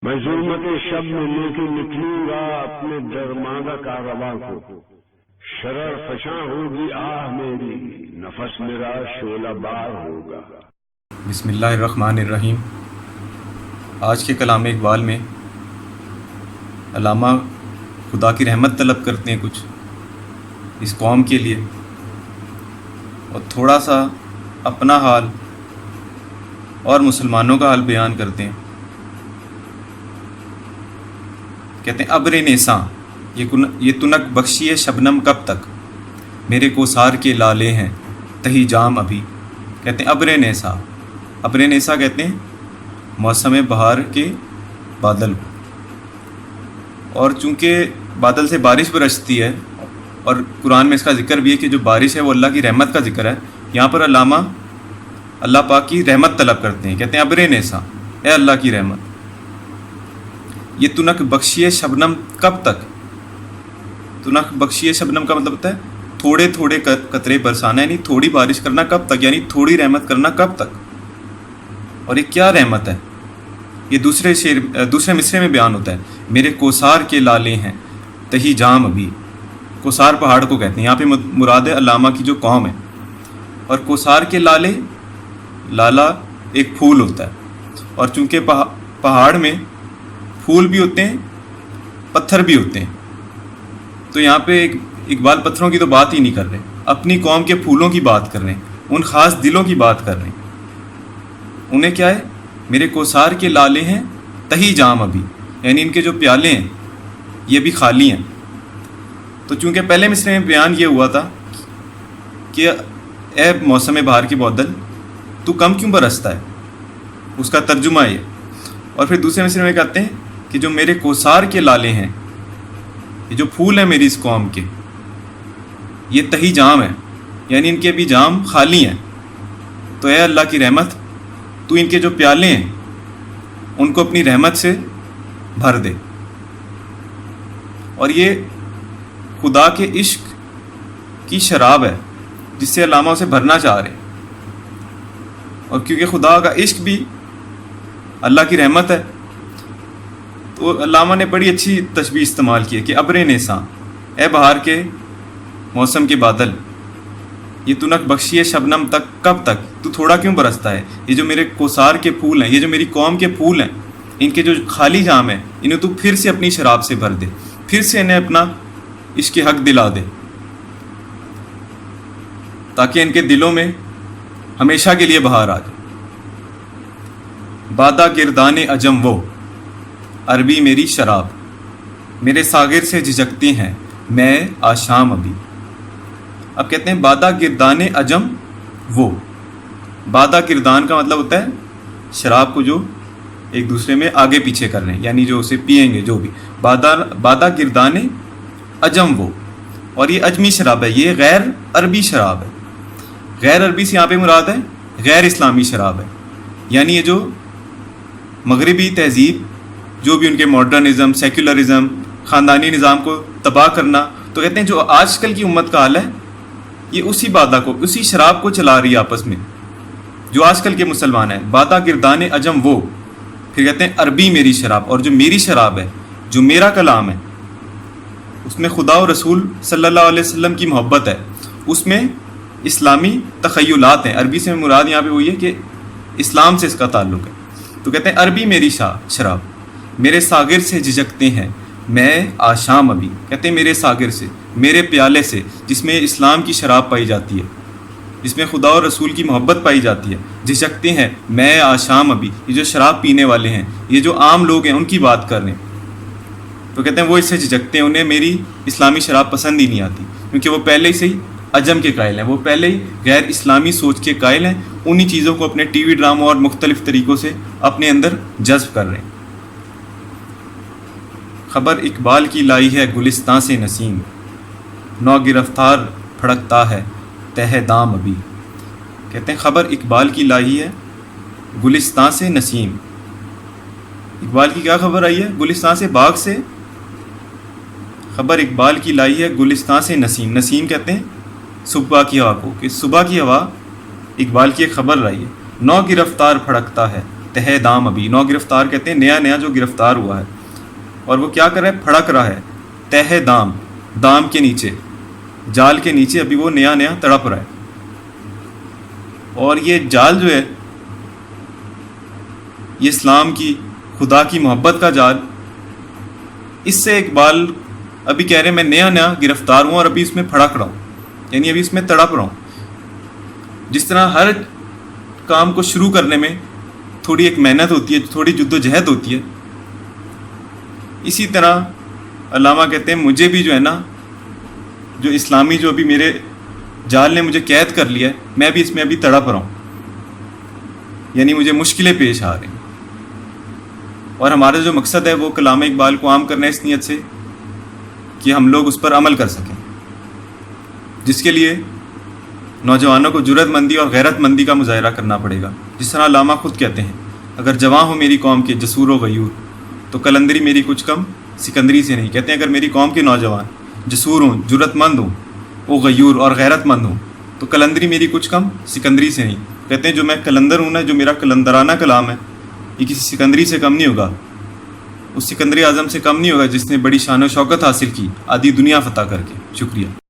میں ظلمت شب میں لے کے نکلوں گا اپنے درماندہ کارواں کو، شرر فشاں ہوگی آہ میری، نفس میرا شعلہ بار ہوگا۔ بسم اللہ الرحمن الرحیم۔ آج کے کلام اقبال میں علامہ خدا کی رحمت طلب کرتے ہیں کچھ اس قوم کے لیے، اور تھوڑا سا اپنا حال اور مسلمانوں کا حال بیان کرتے ہیں۔ کہتے ہیں ابر نیساں یہ تنک بخشی ہے شبنم کب تک، میرے کوثار کے لالے ہیں تہی جام ابھی۔ کہتے ہیں ابر نیساں، ابر نیساں کہتے ہیں موسم بہار کے بادل، اور چونکہ بادل سے بارش برستی ہے اور قرآن میں اس کا ذکر بھی ہے کہ جو بارش ہے وہ اللہ کی رحمت کا ذکر ہے، یہاں پر علامہ اللہ پاک کی رحمت طلب کرتے ہیں۔ کہتے ہیں ابر نیساں، اے اللہ کی رحمت، یہ تنک بخشی شبنم کب تک۔ تنک بخشی شبنم کا مطلب ہوتا ہے تھوڑے تھوڑے قطرے برسانا، یعنی تھوڑی بارش کرنا کب تک، یعنی تھوڑی رحمت کرنا کب تک۔ اور یہ کیا رحمت ہے، یہ دوسرے مصرے میں بیان ہوتا ہے، میرے کوثار کے لالے ہیں تہی جام ابھی۔ کوثار پہاڑ کو کہتے ہیں، یہاں پہ مراد ہے علامہ کی جو قوم ہے۔ اور کوثار کے لالے، لالا ایک پھول ہوتا ہے، اور چونکہ پہاڑ میں پھول بھی ہوتے ہیں پتھر بھی ہوتے ہیں، تو یہاں پہ اقبال پتھروں کی تو بات ہی نہیں کر رہے، اپنی قوم کے پھولوں کی بات کر رہے ہیں، ان خاص دلوں کی بات کر رہے ہیں۔ انہیں کیا ہے، میرے کوثار کے لالے ہیں تہی جام ابھی، یعنی ان کے جو پیالے ہیں یہ بھی خالی ہیں۔ تو چونکہ پہلے مصرے میں بیان یہ ہوا تھا کہ اے موسم بہار کے بادل تو کم کیوں برستا ہے، اس کا ترجمہ یہ، اور پھر دوسرے مصرے میں کہتے ہیں کہ جو میرے کوثار کے لالے ہیں، یہ جو پھول ہیں میری اس قوم کے، یہ تہی جام ہے، یعنی ان کے بھی جام خالی ہیں۔ تو اے اللہ کی رحمت، تو ان کے جو پیالے ہیں ان کو اپنی رحمت سے بھر دے۔ اور یہ خدا کے عشق کی شراب ہے جس سے علامہ اسے بھرنا چاہ رہے ہیں، اور کیونکہ خدا کا عشق بھی اللہ کی رحمت ہے، تو علامہ نے بڑی اچھی تشبیہ استعمال کی ہے کہ ابر نیساں، اے بہار کے موسم کے بادل، یہ تنک بخشی ہے شبنم تک کب تک، تو تھوڑا کیوں برستا ہے۔ یہ جو میرے کوثار کے پھول ہیں، یہ جو میری قوم کے پھول ہیں، ان کے جو خالی جام ہیں، انہیں تو پھر سے اپنی شراب سے بھر دے، پھر سے انہیں اپنا عشق حق دلا دے، تاکہ ان کے دلوں میں ہمیشہ کے لیے بہار آ جائے۔ بادہ گردان عجم وہ، عربی میری شراب، میرے ساغر سے جھجکتے ہیں میں آشام ابھی۔ اب کہتے ہیں بادہ گردان عجم وہ، بادہ گردان کا مطلب ہوتا ہے شراب کو جو ایک دوسرے میں آگے پیچھے کر رہے ہیں، یعنی جو اسے پئیں گے، جو بھی بادہ گردان عجم وہ، اور یہ اجمی شراب ہے، یہ غیر عربی شراب ہے۔ غیر عربی سے یہاں پہ مراد ہے غیر اسلامی شراب ہے، یعنی یہ جو مغربی تہذیب، جو بھی ان کے ماڈرنزم، سیکولرزم، خاندانی نظام کو تباہ کرنا، تو کہتے ہیں جو آج کل کی امت کا حال ہے یہ اسی بادہ کو، اسی شراب کو چلا رہی ہے آپس میں، جو آج کل کے مسلمان ہیں۔ بادہ گردان عجم وہ، پھر کہتے ہیں عربی میری شراب، اور جو میری شراب ہے، جو میرا کلام ہے، اس میں خدا و رسول صلی اللہ علیہ وسلم کی محبت ہے، اس میں اسلامی تخیلات ہیں۔ عربی سے مراد یہاں پہ وہی ہے کہ اسلام سے اس کا تعلق ہے۔ تو کہتے ہیں عربی میری شراب، میرے ساغر سے جھجکتے ہیں میں آشام ابھی۔ کہتے ہیں میرے ساغر سے، میرے پیالے سے، جس میں اسلام کی شراب پائی جاتی ہے، جس میں خدا اور رسول کی محبت پائی جاتی ہے، جھجکتے ہیں میں آشام ابھی۔ یہ جو شراب پینے والے ہیں، یہ جو عام لوگ ہیں، ان کی بات کر رہے ہیں، تو کہتے ہیں وہ اس سے جھجکتے ہیں، انہیں میری اسلامی شراب پسند ہی نہیں آتی، کیونکہ وہ پہلے ہی سے ہی عجم کے قائل ہیں، وہ پہلے ہی غیر اسلامی سوچ کے قائل ہیں، انہی چیزوں کو اپنے ٹی وی ڈراموں اور مختلف طریقوں سے اپنے اندر جذب کر رہے ہیں۔ خبر اقبال کی لائی ہے گلستان سے نسیم، نو گرفتار پھڑکتا ہے تہ دام ابھی۔ کہتے ہیں خبر اقبال کی لائی ہے گلستان سے نسیم، اقبال کی کیا خبر آئی ہے، گلستان سے باغ سے۔ خبر اقبال کی لائی ہے گلستان سے نسیم، نسیم کہتے ہیں صبح کی ہوا کو، کہ صبح کی ہوا اقبال کی ایک خبر لائی ہے۔ نو گرفتار پھڑکتا ہے تہ دام ابھی، نو گرفتار کہتے ہیں نیا نیا جو گرفتار ہوا ہے، اور وہ کیا کر رہا ہے؟ پھڑک رہا ہے تہ دام، دام کے نیچے، جال کے نیچے ابھی وہ نیا نیا تڑپ رہا ہے. اور یہ جال جو ہے، یہ اسلام کی، خدا کی محبت کا جال، اس سے اقبال ابھی کہہ رہے ہیں میں نیا نیا گرفتار ہوں اور ابھی اس میں پھڑک رہا ہوں، یعنی ابھی اس میں تڑپ رہا ہوں. جس طرح ہر کام کو شروع کرنے میں تھوڑی ایک محنت ہوتی ہے، تھوڑی جد و جہد ہوتی ہے، اسی طرح علامہ کہتے ہیں مجھے بھی جو ہے نا، جو اسلامی جو ابھی میرے جال نے مجھے قید کر لیا ہے، میں بھی اس میں ابھی تڑپ رہا ہوں، یعنی مجھے مشکلیں پیش آ رہی ہیں. اور ہمارا جو مقصد ہے وہ کلام اقبال کو عام کرنا ہے اس نیت سے کہ ہم لوگ اس پر عمل کر سکیں، جس کے لیے نوجوانوں کو جرأت مندی اور غیرت مندی کا مظاہرہ کرنا پڑے گا. جس طرح علامہ خود کہتے ہیں اگر جواں ہو میری قوم کے جسور و غیور تو قلندری میری کچھ کم سکندری سے نہیں. کہتے ہیں اگر میری قوم کے نوجوان جسور ہوں، جرأت مند ہوں، وہ غیور اور غیرت مند ہوں تو قلندری میری کچھ کم سکندری سے نہیں. کہتے ہیں جو میں قلندر ہوں نا، جو میرا قلندرانہ کلام ہے، یہ کسی سکندری سے کم نہیں ہوگا، اس سکندری اعظم سے کم نہیں ہوگا جس نے بڑی شان و شوکت حاصل کی آدھی دنیا فتح کر کے. شکریہ.